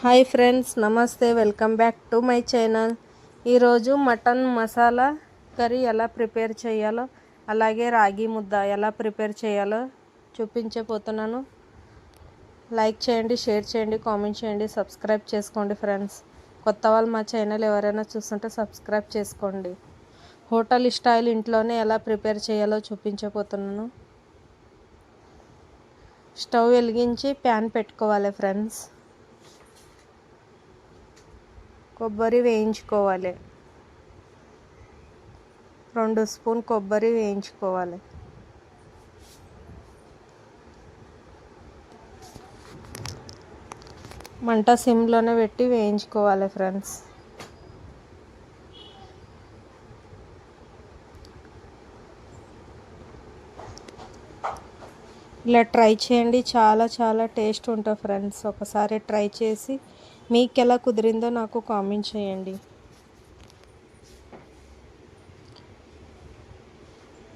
Hi friends, నమస్తే. Welcome back to my channel. ఈరోజు mutton masala curry ఎలా ప్రిపేర్ చేయాలో, అలాగే రాగి ముద్ద ఎలా ప్రిపేర్ చేయాలో చూపించబోతున్నాను. లైక్ చేయండి, షేర్ చేయండి, కామెంట్ చేయండి, సబ్స్క్రైబ్ చేసుకోండి ఫ్రెండ్స్. కొత్త వాళ్ళు మా ఛానల్ ఎవరైనా చూస్తుంటే సబ్స్క్రైబ్ చేసుకోండి. హోటల్ స్టైల్ ఇంట్లోనే ఎలా ప్రిపేర్ చేయాలో చూపించబోతున్నాను. స్టవ్ వెలిగించి ప్యాన్ పెట్టుకోవాలి ఫ్రెండ్స్. కొబ్బరి వేయించుకోవాలి. 2 స్పూన్ కొబ్బరి వేయించుకోవాలి. మంట సిమ్లోనే పెట్టి వేయించుకోవాలి ఫ్రెండ్స్. ఇలా ట్రై చేయండి, చాలా టేస్ట్ ఉంటుంది ఫ్రెండ్స్. ఒకసారి ట్రై చేసి మీకు ఎలా కుదిరిందో నాకు కామెంట్ చేయండి.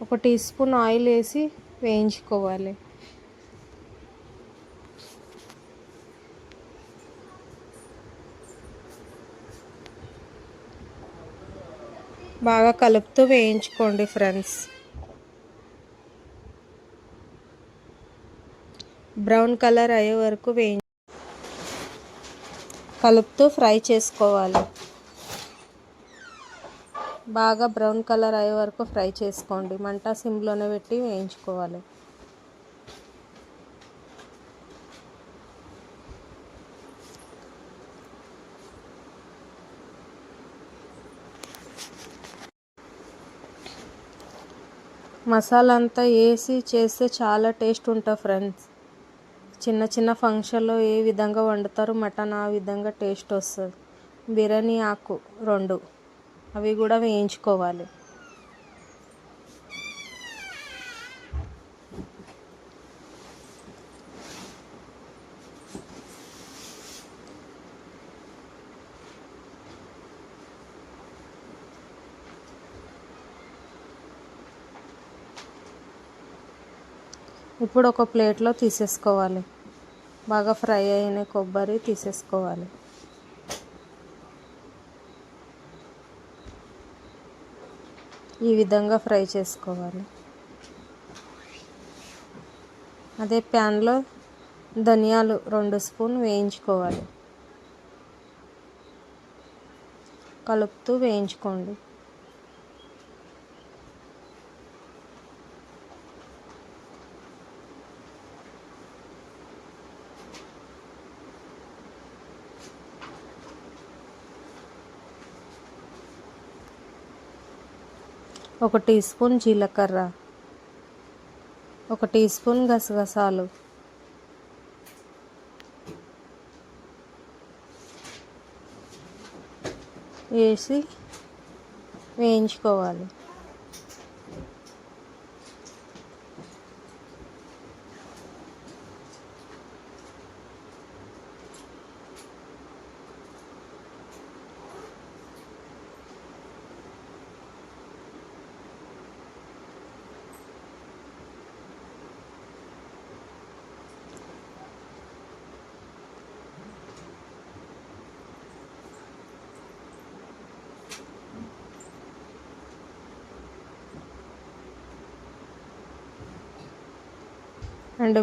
1 టీ స్పూన్ ఆయిల్ వేసి వేయించుకోవాలి. బాగా కలుపుతూ వేయించుకోండి ఫ్రెండ్స్. బ్రౌన్ కలర్ అయ్యే వరకు కలుపుతూ ఫ్రై చేసుకోవాలి. బాగా బ్రౌన్ కలర్ అయ్యే వరకు ఫ్రై చేసుకోండి. మంట సిమ్లోనే పెట్టి వేయించుకోవాలి. మసాలా అంతా వేసి చేస్తే చాలా టేస్ట్ ఉంటుంది ఫ్రెండ్స్. చిన్న ఫంక్షన్లో ఏ విధంగా వండుతారు మటన్, ఆ విధంగా టేస్ట్ వస్తుంది. బిర్యానీ ఆకు 2 అవి కూడా వేయించుకోవాలి. ఇప్పుడు ఒక ప్లేట్లో తీసేసుకోవాలి. బాగా ఫ్రై అయిన కొబ్బరి తీసేసుకోవాలి. ఈ విధంగా ఫ్రై చేసుకోవాలి. అదే ప్యాన్లో ధనియాలు 2 స్పూన్ వేయించుకోవాలి. కలుపుతూ వేయించుకోండి. ఒక టీ స్పూన్ జీలకర్ర, 1 టీ స్పూన్ గసగసాలు, వేసి వేయించుకోవాలి.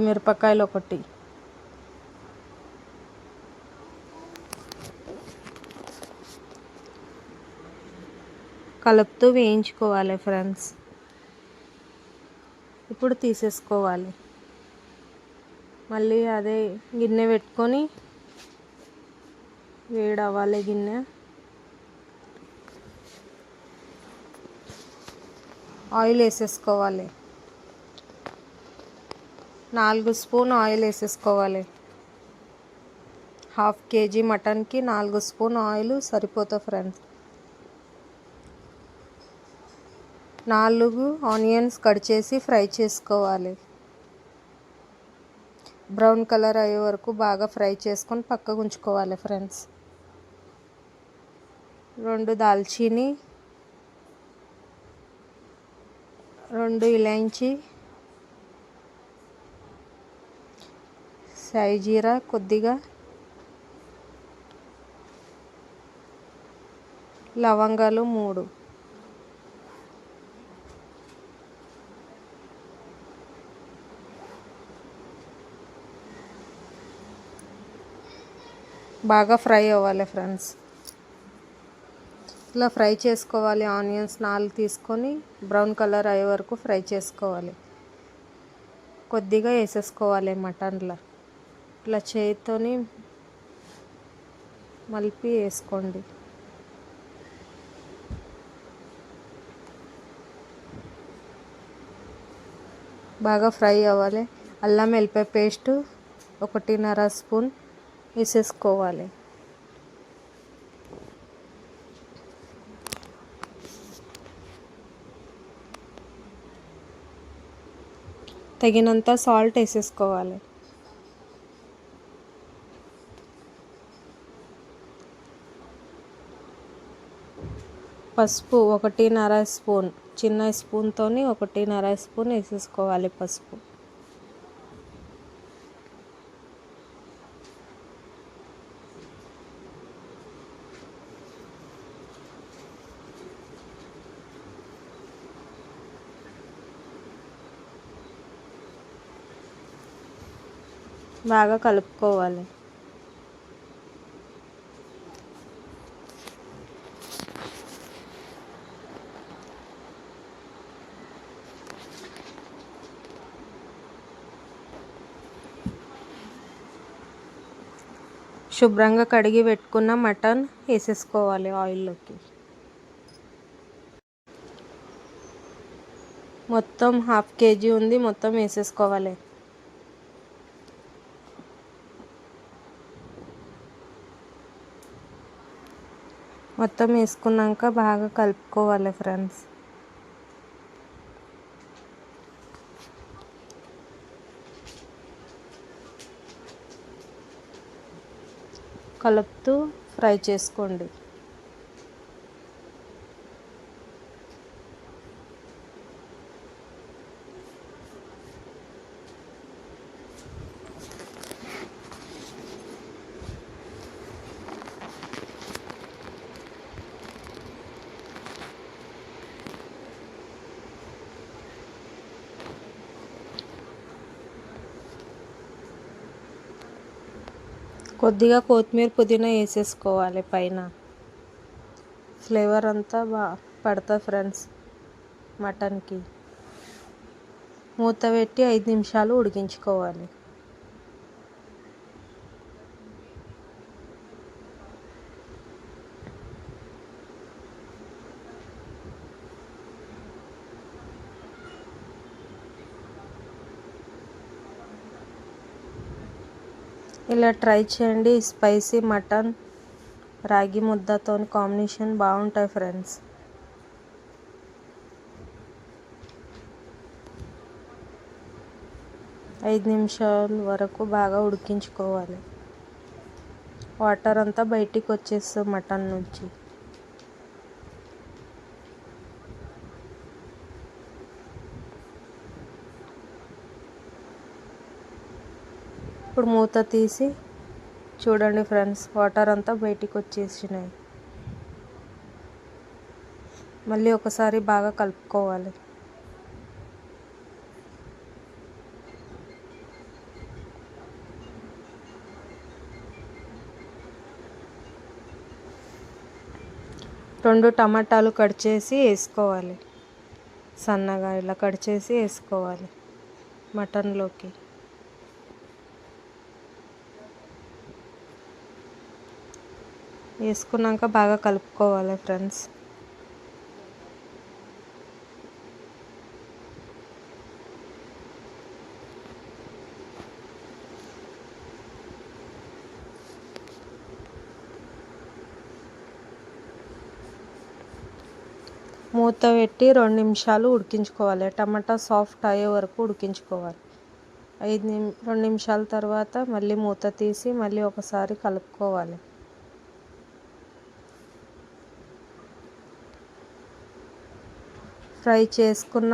మిరపకాయలు 1, కలుపుతూ వేయించుకోవాలి ఫ్రెండ్స్. ఇప్పుడు తీసేసుకోవాలి. మళ్ళీ అదే గిన్నె పెట్టుకొని వేడవ్వాలి గిన్నె. ఆయిల్ వేసేసుకోవాలి. 4 స్పూన్ ఆయిల్ వేసేసుకోవాలి. 1/2 కేజీ మటన్కి 4 స్పూన్ ఆయిల్ సరిపోతుంది ఫ్రెండ్స్. 4 ఆనియన్స్ కట్ చేసి ఫ్రై చేసుకోవాలి. బ్రౌన్ కలర్ అయ్యే వరకు బాగా ఫ్రై చేసుకొని పక్కకు ఉంచుకోవాలి ఫ్రెండ్స్. 2 దాల్చీని, 2 ఇలాంచి, సాయి జీరా కొద్దిగా, లవంగాలు 3, బాగా ఫ్రై అవ్వాలి ఫ్రెండ్స్. ఇలా ఫ్రై చేసుకోవాలి. ఆనియన్స్ 4 తీసుకొని బ్రౌన్ కలర్ అయ్యే వరకు ఫ్రై చేసుకోవాలి. కొద్దిగా వేసేసుకోవాలి మటన్లో. ఇట్లా చేతితోని మలిపి వేసుకోండి. బాగా ఫ్రై అవ్వాలి. అల్లం వెల్లిపాయ పేస్ట్ 1.5 స్పూన్ వేసేసుకోవాలి. తగినంత సాల్ట్ వేసేసుకోవాలి. పసుపు 1.5 స్పూన్, చిన్న స్పూన్తో 1.5 స్పూన్ వేసేసుకోవాలి పసుపు. బాగా కలుపుకోవాలి. శుభ్రంగా కడిగి పెట్టుకున్న మటన్ వేసేసుకోవాలి ఆయిల్లోకి. మొత్తం 1/2 kg ఉంది, మొత్తం వేసేసుకోవాలి. మొత్తం వేసుకున్నాక బాగా కలుపుకోవాలి ఫ్రెండ్స్. కలుపుతూ ఫ్రై చేసుకోండి. కొద్దిగా కొత్తిమీర పుదీనా వేసేసుకోవాలి పైన. ఫ్లేవర్ అంతా పడుతుంది ఫ్రెండ్స్ మటన్కి. మూత పెట్టి 5 నిమిషాలు ఉడికించుకోవాలి. ఇలా ట్రై చేయండి. స్పైసీ మటన్ రాగి ముద్దతో కాంబినేషన్ బాగుంటాయి ఫ్రెండ్స్. ఐదు నిమిషాల వరకు బాగా ఉడికించుకోవాలి. వాటర్ అంతా బయటికి వచ్చేస్తుంది మటన్ నుంచి. ఇప్పుడు మూత తీసి చూడండి ఫ్రెండ్స్, వాటర్ అంతా బయటికి వచ్చేసినాయి. మళ్ళీ ఒకసారి బాగా కలుపుకోవాలి. రెండు టమాటాలు కట్ చేసి వేసుకోవాలి. సన్నగా ఇలా కట్ చేసి వేసుకోవాలి మటన్లోకి. వేసుకున్నాక బాగా కలుపుకోవాలి ఫ్రెండ్స్. మూత పెట్టి 2 నిమిషాలు ఉడికించుకోవాలి. టమాటా సాఫ్ట్ అయ్యే వరకు ఉడికించుకోవాలి. 2 నిమిషాల తర్వాత మళ్ళీ మూత తీసి మళ్ళీ ఒకసారి కలుపుకోవాలి. ఫ్రై చేసుకున్న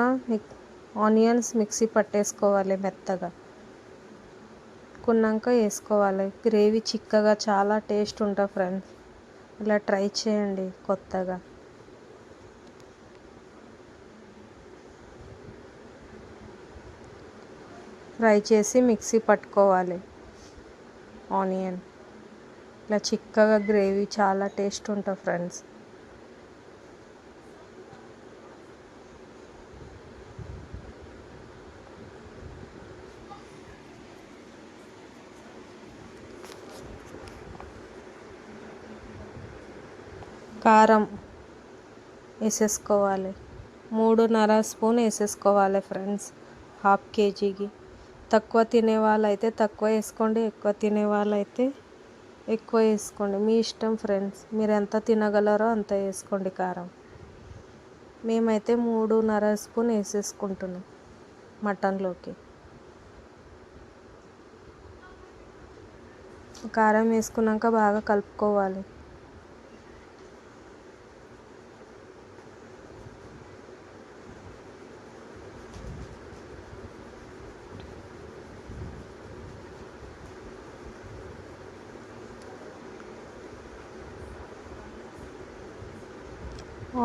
ఆనియన్స్ మిక్సీ పట్టేసుకోవాలి మెత్తగా. కున్నాక వేసుకోవాలి. గ్రేవీ చిక్కగా చాలా టేస్ట్ ఉంటుంది ఫ్రెండ్స్. ఇలా ట్రై చేయండి కొత్తగా. ఫ్రై చేసి మిక్సీ పట్టుకోవాలి ఆనియన్. ఇలా చిక్కగా గ్రేవీ చాలా టేస్ట్ ఉంటుంది ఫ్రెండ్స్. కారం వేసేసుకోవాలి. 3.5 స్పూన్ వేసేసుకోవాలి ఫ్రెండ్స్, హాఫ్ కేజీకి. తక్కువ తినే వాళ్ళైతే తక్కువ వేసుకోండి, ఎక్కువ తినే వాళ్ళైతే ఎక్కువ వేసుకోండి. మీ ఇష్టం ఫ్రెండ్స్, మీరు ఎంత తినగలరో అంత వేసుకోండి కారం. మేమైతే 3.5 స్పూన్ వేసేసుకుంటున్నాం మటన్లోకి. కారం వేసుకున్నాక బాగా కలుపుకోవాలి.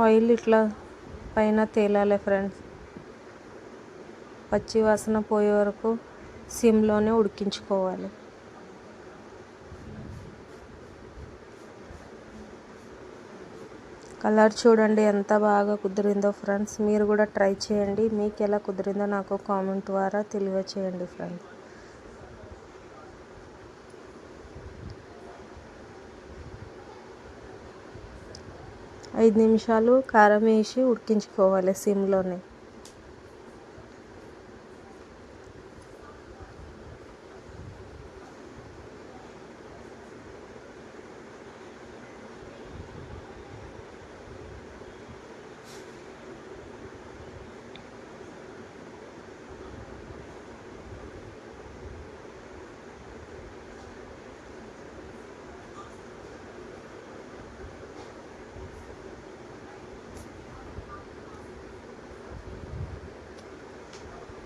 ఆయిల్ ఇట్లా పైన తేలాలి ఫ్రెండ్స్. పచ్చి వాసన పోయే వరకు సిమ్లోనే ఉడికించుకోవాలి. కలర్ చూడండి ఎంత బాగా కుదిరిందో ఫ్రెండ్స్. మీరు కూడా ట్రై చేయండి. మీకు ఎలా కుదిరిందో నాకు కామెంట్ ద్వారా తెలియచేయండి ఫ్రెండ్స్. ఐదు నిమిషాలు కారం వేసి ఉడికించుకోవాలి సిమ్లోనే.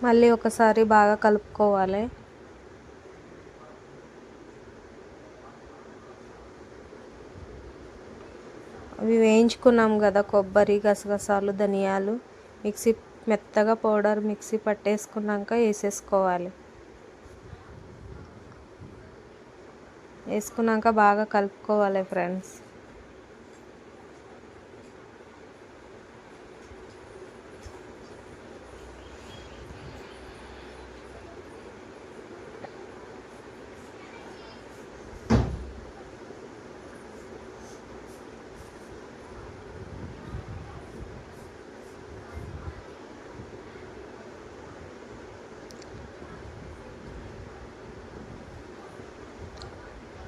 మళ్ళీ ఒకసారి బాగా కలుపుకోవాలి. అవి వేయించుకున్నాం కదా, కొబ్బరి, గసగసాలు, ధనియాలు మెత్తగా పౌడర్ మిక్సీ పట్టేసుకున్నాక వేసేసుకోవాలి. వేసుకున్నాక బాగా కలుపుకోవాలి ఫ్రెండ్స్.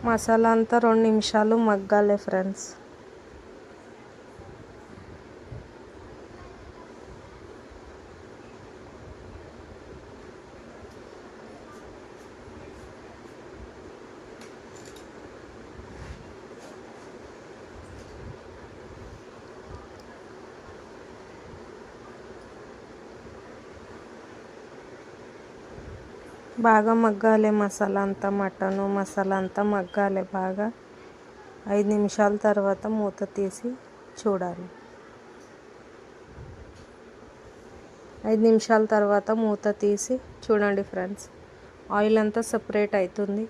మసాలా అంతా 2 నిమిషాలు మగ్గాలి ఫ్రెండ్స్. బాగా మగ్గాలి మసాలా అంతా, మటను మసాలా అంతా మగ్గాలి బాగా. 5 నిమిషాల తర్వాత మూత తీసి చూడాలి. 5 నిమిషాల తర్వాత మూత తీసి చూడండి ఫ్రెండ్స్, ఆయిల్ అంతా సపరేట్ అవుతుంది.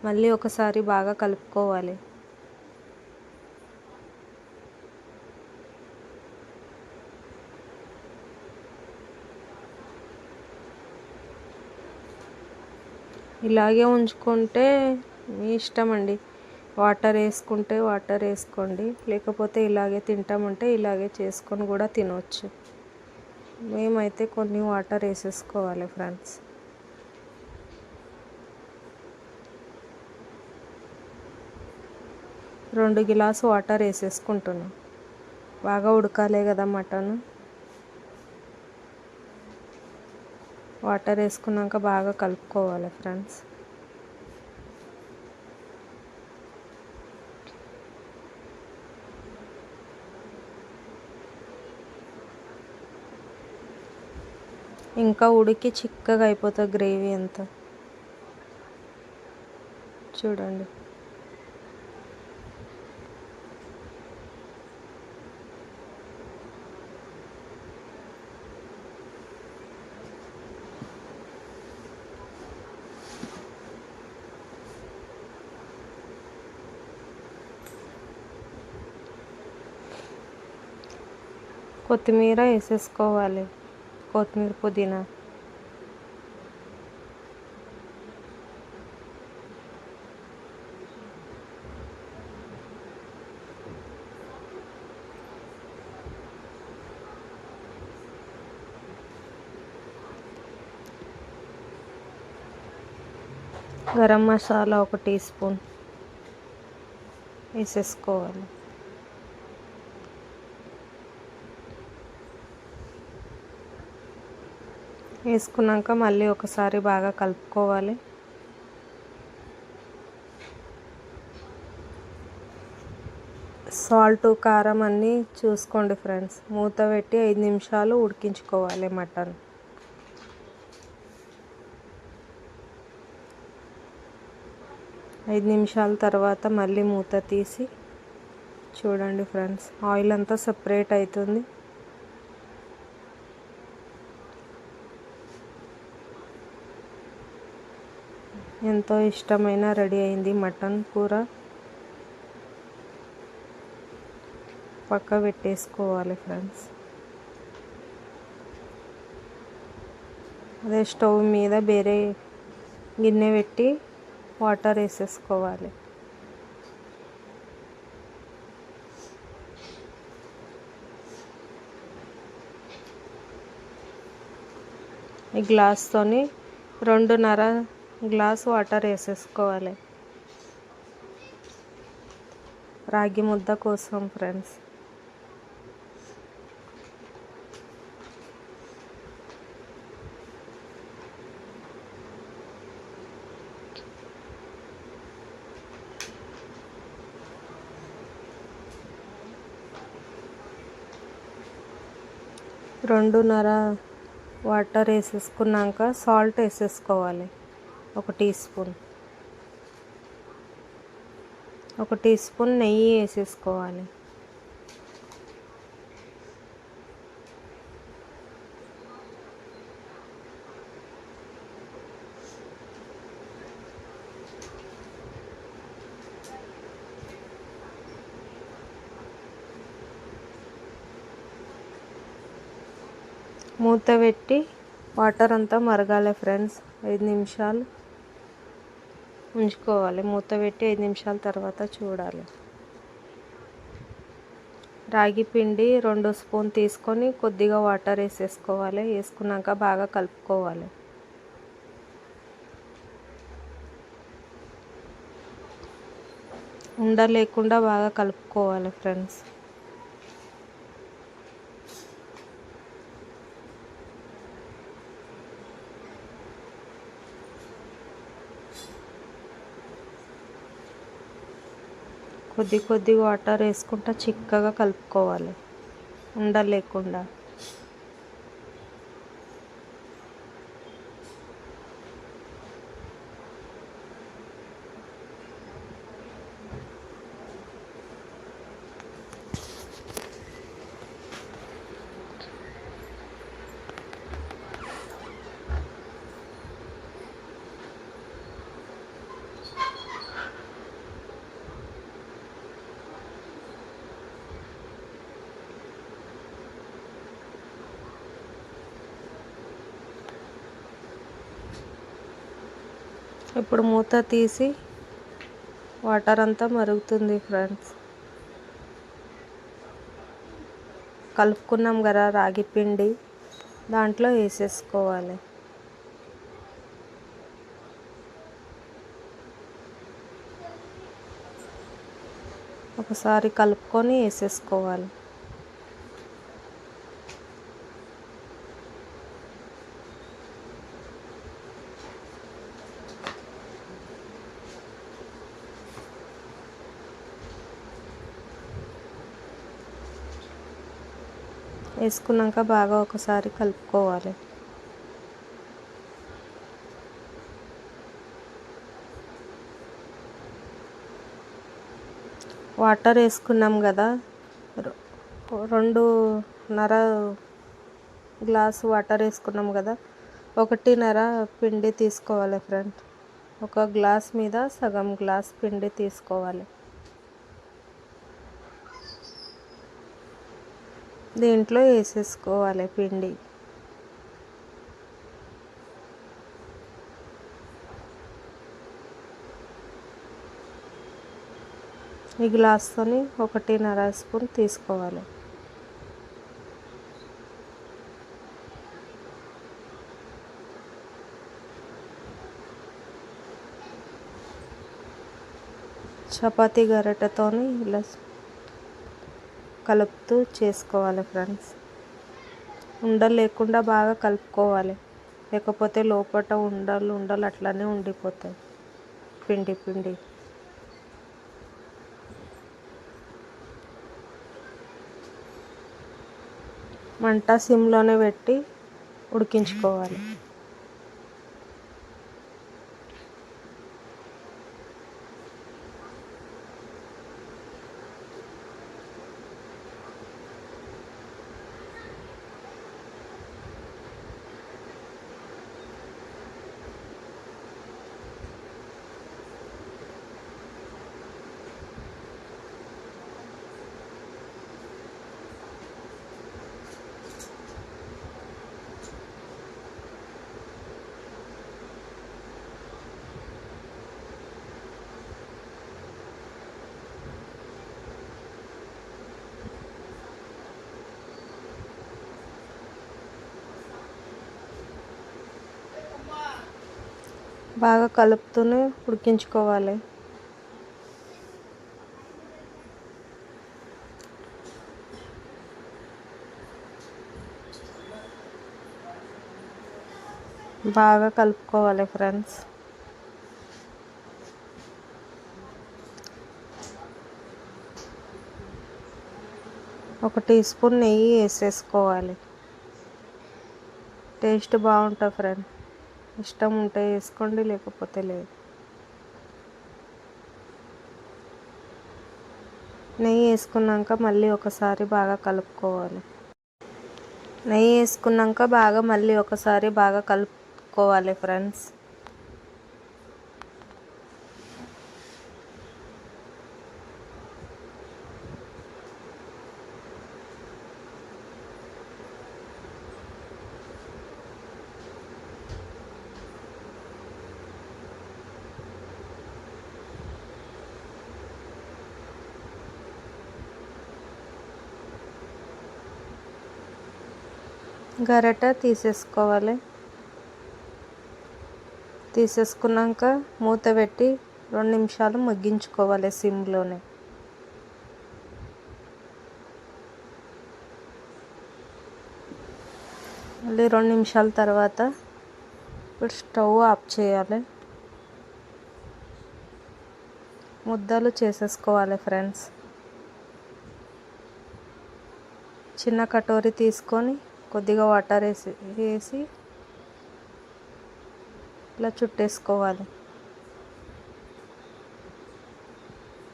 మళ్ళీ ఒకసారి బాగా కలుపుకోవాలి. ఇలాగే ఉంచుకుంటే మీ ఇష్టం అండి. వాటర్ వేసుకుంటే వాటర్ వేసుకోండి, లేకపోతే ఇలాగే తింటామంటే ఇలాగే చేసుకొని కూడా తినవచ్చు. మేమైతే కొన్ని వాటర్ వేసేసుకోవాలి ఫ్రెండ్స్. రెండు గ్లాసు వాటర్ వేసేసుకుంటున్నాం. బాగా ఉడకాలే కదా మటన్. వాటర్ వేసుకున్నాక బాగా కలుపుకోవాలి ఫ్రెండ్స్. ఇంకా ఉడికి చిక్కగా అయిపోతుంది గ్రేవీ అంతా. చూడండి కొత్తిమీర వేసేసుకోవాలి, కొత్తిమీర పుదీనా. గరం మసాలా 1 టీ స్పూన్ వేసేసుకోవాలి. వేసుకున్నాక మళ్ళీ ఒకసారి బాగా కలుపుకోవాలి. సాల్ట్, కారం అన్నీ చూసుకోండి ఫ్రెండ్స్. మూత పెట్టి 5 నిమిషాలు ఉడికించుకోవాలి మటన్. ఐదు నిమిషాల తర్వాత మళ్ళీ మూత తీసి చూడండి ఫ్రెండ్స్, ఆయిల్ అంతా సపరేట్ అవుతుంది. ఎంతో ఇష్టమైన రెడీ అయింది మటన్ కూర. పక్క పెట్టేసుకోవాలి ఫ్రెండ్స్. అదే స్టవ్ మీద వేరే గిన్నె పెట్టి వాటర్ వేసేసుకోవాలి. ఈ గ్లాస్తోని 2.5 గ్లాస్ వాటర్ వేసేసుకోవాలి. రాగి ముద్ద కోసం ఫ్రెండ్స్. రెండున్నర వాటర్ వేసేసుకున్నాక సాల్ట్ వేసేసుకోవాలి. 1 టీ స్పూన్. 1 టీ స్పూన్ నెయ్యి వేసేసుకోవాలి. మూత పెట్టి వాటర్ అంతా మరగాలి ఫ్రెండ్స్. 5 నిమిషాలు ఉంచుకోవాలి. మూత పెట్టి 5 నిమిషాల తర్వాత చూడాలి. రాగి పిండి 2 స్పూన్ తీసుకొని కొద్దిగా వాటర్ వేసేసుకోవాలి. వేసుకున్నాక బాగా కలుపుకోవాలి. ఉండలేకుండా బాగా కలుపుకోవాలి ఫ్రెండ్స్. కొద్ది వాటర్ వేసుకుంటా చిక్కగా కలుపుకోవాలి, ఉండలేకుండా. ఇప్పుడు మూత తీసి వాటర్ అంతా మరుగుతుంది ఫ్రెండ్స్. కలుపుకున్నాం కదా రాగి పిండి, దాంట్లో వేసేసుకోవాలి. ఒకసారి కలుపుకొని వేసేసుకోవాలి. వేసుకున్నాక బాగా ఒకసారి కలుపుకోవాలి. వాటర్ వేసుకున్నాం కదా, 2.5 గ్లాసు వాటర్ వేసుకున్నాం కదా, 1.5 పిండి తీసుకోవాలి ఫ్రెండ్. 1 గ్లాస్ మీద సగం గ్లాస్ పిండి తీసుకోవాలి. దీంట్లో వేసేసుకోవాలి పిండి. ఈ గ్లాస్తోని 1.5 స్పూన్ తీసుకోవాలి. చపాతీ గరిటెతోని ఇలా కలుపుతూ చేసుకోవాలి ఫ్రెండ్స్. ఉండలు లేకుండా బాగా కలుపుకోవాలి, లేకపోతే లోపల ఉండలు అట్లానే ఉండిపోతాయి పిండి పిండి. మంట సిమ్లోనే పెట్టి ఉడికించుకోవాలి. బాగా కలుపుతూనే ఉడికించుకోవాలి. బాగా కలుపుకోవాలి ఫ్రెండ్స్. ఒక టీ స్పూన్ నెయ్యి వేసేసుకోవాలి. టేస్ట్ బాగుంటుంది ఫ్రెండ్. ఇష్టం ఉంటే వేసుకోండి, లేకపోతే లేదు. నెయ్యి వేసుకున్నాక మళ్ళీ ఒకసారి బాగా కలుపుకోవాలి. నెయ్యి వేసుకున్నాక మళ్ళీ ఒకసారి బాగా కలుపుకోవాలి ఫ్రెండ్స్. గరిటె తీసేసుకోవాలి. తీసేసుకున్నాక మూత పెట్టి 2 నిమిషాలు మగ్గించుకోవాలి సిమ్లోనే. మళ్ళీ 2 నిమిషాల తర్వాత ఇప్పుడు స్టవ్ ఆఫ్ చేయాలి. ముద్దలు చేసేసుకోవాలి ఫ్రెండ్స్. చిన్న కటోరీ తీసుకొని కొద్దిగా వాటర్ వేసి ఇలా చుట్టేసుకోవాలి.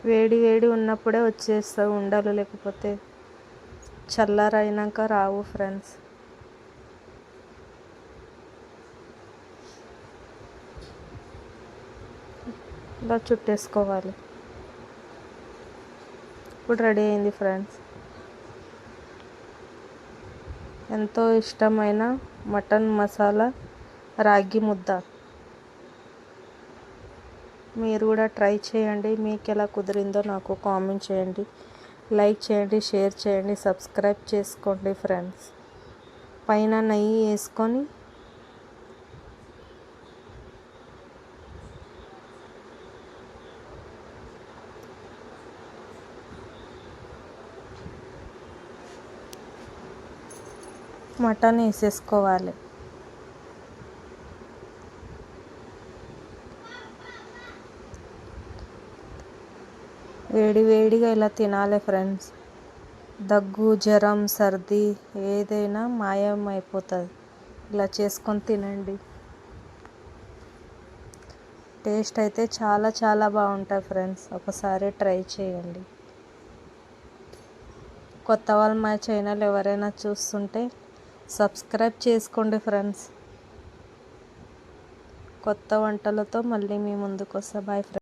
వేడి ఉన్నప్పుడే వచ్చేస్తాయి ఉండలు, లేకపోతే చల్లారైనాక రావు ఫ్రెండ్స్. ఇలా చుట్టేసుకోవాలి. ఇప్పుడు రెడీ అయింది ఫ్రెండ్స్. ఎంతో ఇష్టమైన మటన్ మసాలా రాగి ముద్ద. మీరు కూడా ట్రై చేయండి. మీకు ఎలా కుదిరిందో నాకు కామెంట్ చేయండి, లైక్ చేయండి, షేర్ చేయండి, సబ్స్క్రైబ్ చేసుకోండి ఫ్రెండ్స్. పైన నెయ్యి వేసుకొని మటన్ వేసేసుకోవాలి. వేడిగా ఇలా తినాలి ఫ్రెండ్స్. దగ్గు, జ్వరం, సర్ది ఏదైనా మాయం అయిపోతుంది. ఇలా చేసుకొని తినండి. టేస్ట్ అయితే చాలా బాగుంటుంది ఫ్రెండ్స్. ఒకసారి ట్రై చేయండి. కొత్త వాళ్ళు మా ఛానల్ ఎవరైనా చూస్తుంటే సబ్స్క్రైబ్ చేసుకోండి ఫ్రెండ్స్. కొత్త వంటలతో మళ్ళీ మీ ముందుకు వస్తా. Bye friends.